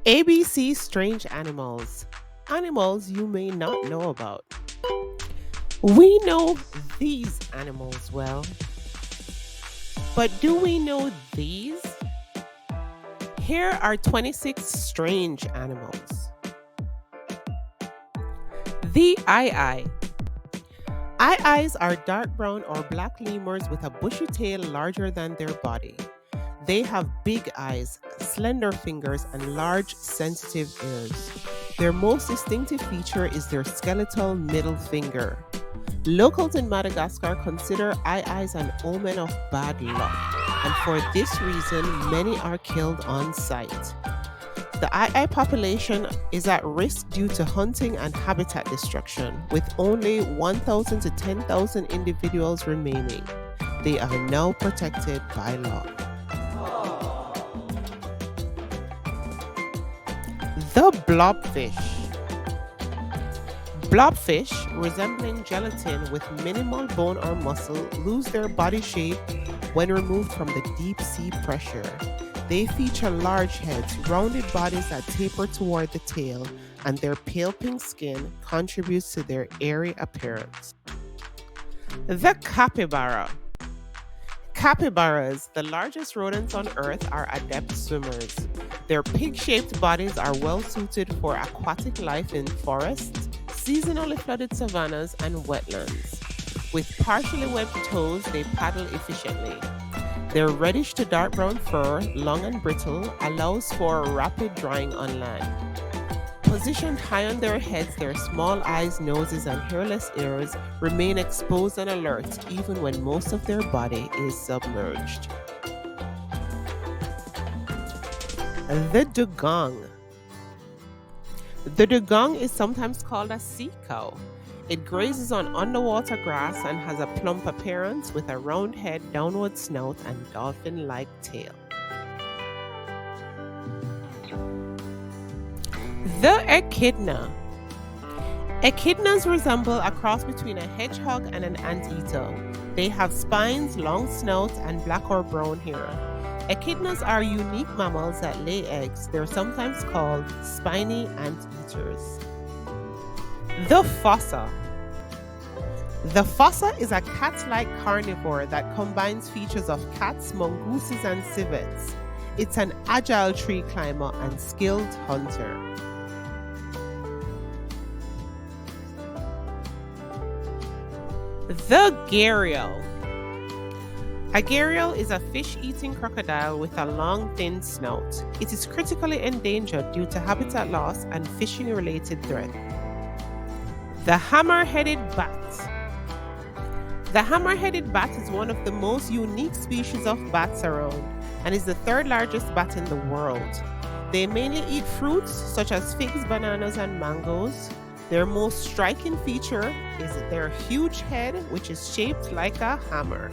ABC Strange Animals. Animals you may not know about. We know these animals well, but do we know these? Here are 26 strange animals. The Eye. Eyes are dark brown or black lemurs with a bushy tail larger than their body. They have big eyes, slender fingers, and large, sensitive ears. Their most distinctive feature is their skeletal middle finger. Locals in Madagascar consider eyes an omen of bad luck, and for this reason, many are killed on sight. The population is at risk due to hunting and habitat destruction, with only 1,000 to 10,000 individuals remaining. They are now protected by law. The blobfish. Blobfish, resembling gelatin with minimal bone or muscle, lose their body shape when removed from the deep sea pressure. They feature large heads, rounded bodies that taper toward the tail, and their pale pink skin contributes to their airy appearance. The capybara. Capybaras, the largest rodents on Earth, are adept swimmers. Their pig-shaped bodies are well suited for aquatic life in forests, seasonally flooded savannas, and wetlands. With partially webbed toes, they paddle efficiently. Their reddish to dark brown fur, long and brittle, allows for rapid drying on land. Positioned high on their heads, their small eyes, noses, and hairless ears remain exposed and alert even when most of their body is submerged. The dugong. The dugong is sometimes called a sea cow. It grazes on underwater grass and has a plump appearance with a round head, downward snout, and dolphin-like tail. The echidna. Echidnas resemble a cross between a hedgehog and an anteater. They have spines, long snouts, and black or brown hair. Echidnas are unique mammals that lay eggs. They're sometimes called spiny anteaters. The fossa. The fossa is a cat-like carnivore that combines features of cats, mongooses, and civets. It's an agile tree climber and skilled hunter. The gharial. A gharial is a fish-eating crocodile with a long, thin snout. It is critically endangered due to habitat loss and fishing-related threat. The hammer-headed bat. The hammer-headed bat is one of the most unique species of bats around and is the third largest bat in the world. They mainly eat fruits such as figs, bananas, and mangoes. Their most striking feature is their huge head, which is shaped like a hammer.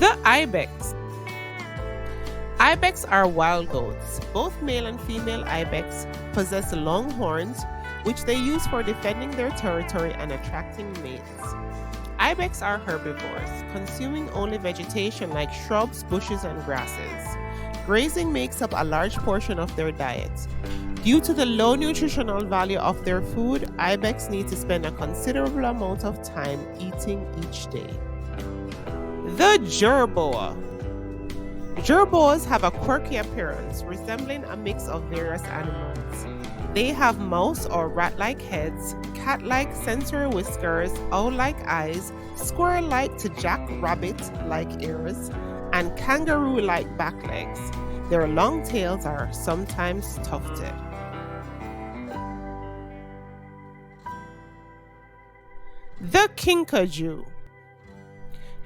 The ibex. Ibex are wild goats. Both male and female ibex possess long horns, which they use for defending their territory and attracting mates. Ibex are herbivores, consuming only vegetation like shrubs, bushes, and grasses. Grazing makes up a large portion of their diet. Due to the low nutritional value of their food, ibex need to spend a considerable amount of time eating each day. The jerboa. Jerboas have a quirky appearance, resembling a mix of various animals. They have mouse or rat-like heads, cat-like sensory whiskers, owl-like eyes, squirrel-like to jackrabbit-like ears, and kangaroo-like back legs. Their long tails are sometimes tufted. The kinkajou.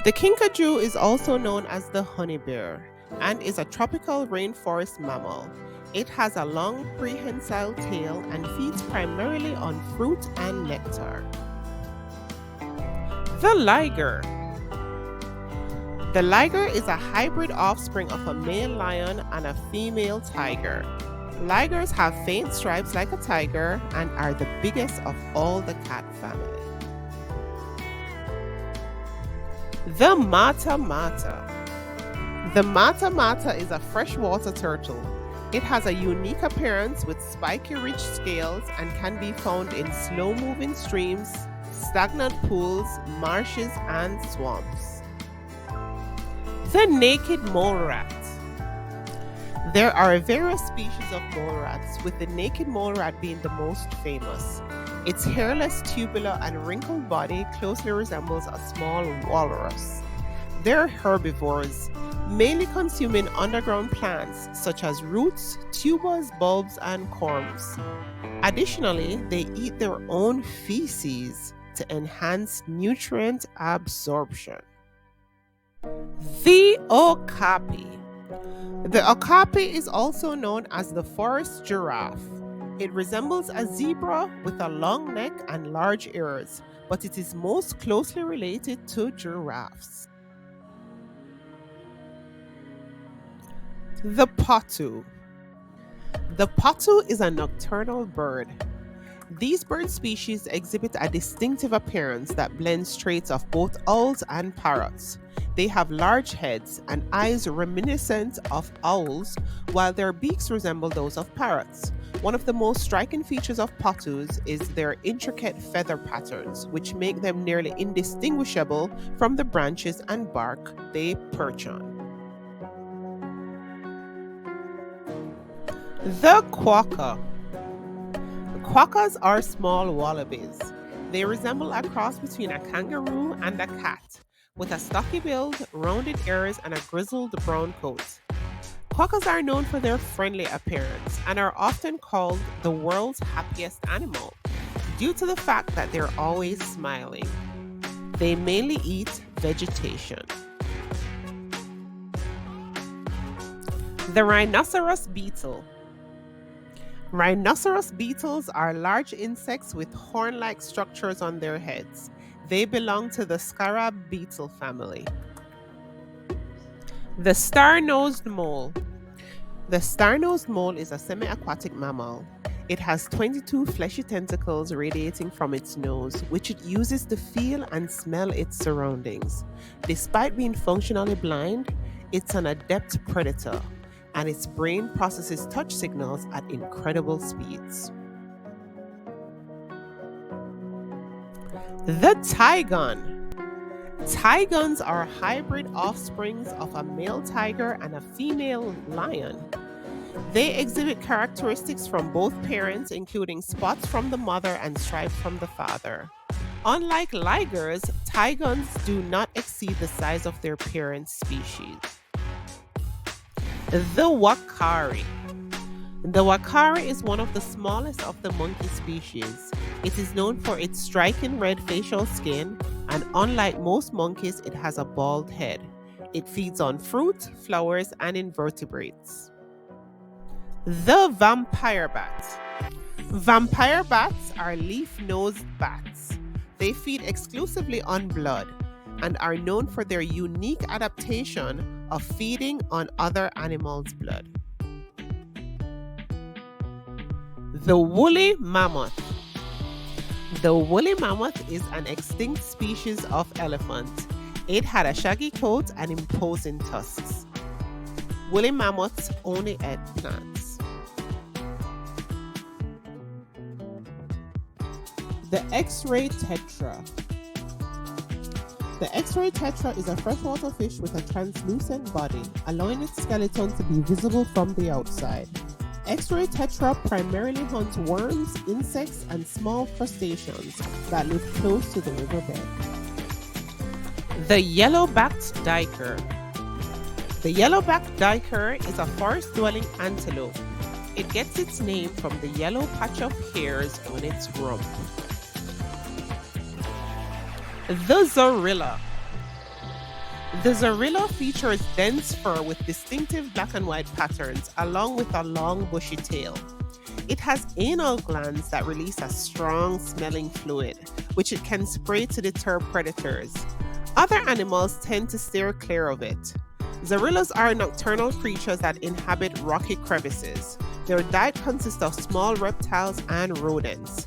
The kinkajou is also known as the honey bear and is a tropical rainforest mammal. It has a long prehensile tail and feeds primarily on fruit and nectar. The liger. The liger is a hybrid offspring of a male lion and a female tiger. Ligers have faint stripes like a tiger and are the biggest of all the cat family. The mata mata. The mata mata is a freshwater turtle. It has a unique appearance with spiky rich scales and can be found in slow-moving streams, stagnant pools, marshes, and swamps. The naked mole rat. There are various species of mole rats, with the naked mole rat being the most famous. Its hairless, tubular, and wrinkled body closely resembles a small walrus. They're herbivores, mainly consuming underground plants such as roots, tubers, bulbs, and corms. Additionally, they eat their own feces to enhance nutrient absorption. The okapi. The okapi is also known as the forest giraffe. It resembles a zebra with a long neck and large ears, but it is most closely related to giraffes. The patu. The patu is a nocturnal bird. These bird species exhibit a distinctive appearance that blends traits of both owls and parrots. They have large heads and eyes reminiscent of owls, while their beaks resemble those of parrots. One of the most striking features of patus is their intricate feather patterns, which make them nearly indistinguishable from the branches and bark they perch on. The quokka. Quokkas are small wallabies. They resemble a cross between a kangaroo and a cat, with a stocky build, rounded ears, and a grizzled brown coat. Quokkas are known for their friendly appearance and are often called the world's happiest animal due to the fact that they're always smiling. They mainly eat vegetation. The rhinoceros beetle. Rhinoceros beetles are large insects with horn-like structures on their heads. They belong to the scarab beetle family. The star-nosed mole. The star-nosed mole is a semi-aquatic mammal. It has 22 fleshy tentacles radiating from its nose, which it uses to feel and smell its surroundings. Despite being functionally blind, it's an adept predator, and its brain processes touch signals at incredible speeds. The tigon. Tigons are hybrid offsprings of a male tiger and a female lion. They exhibit characteristics from both parents, including spots from the mother and stripes from the father. Unlike ligers, tigons do not exceed the size of their parent species. The wakari. The wakari is one of the smallest of the monkey species. It is known for its striking red facial skin, and unlike most monkeys, it has a bald head. It feeds on fruit, flowers, and invertebrates. The vampire bat. Vampire bats are leaf-nosed bats. They feed exclusively on blood and are known for their unique adaptation of feeding on other animals' blood. The woolly mammoth. The woolly mammoth is an extinct species of elephant. It had a shaggy coat and imposing tusks. Woolly mammoths only ate plants. The X-ray tetra. The X-ray tetra is a freshwater fish with a translucent body, allowing its skeleton to be visible from the outside. X-ray tetra primarily hunts worms, insects, and small crustaceans that live close to the riverbed. The yellow-backed duiker. The yellow-backed duiker is a forest-dwelling antelope. It gets its name from the yellow patch of hairs on its rump. The zorilla. The zorilla features dense fur with distinctive black and white patterns, along with a long bushy tail. It has anal glands that release a strong smelling fluid, which it can spray to deter predators. Other animals tend to steer clear of it. Zorillas are nocturnal creatures that inhabit rocky crevices. Their diet consists of small reptiles and rodents.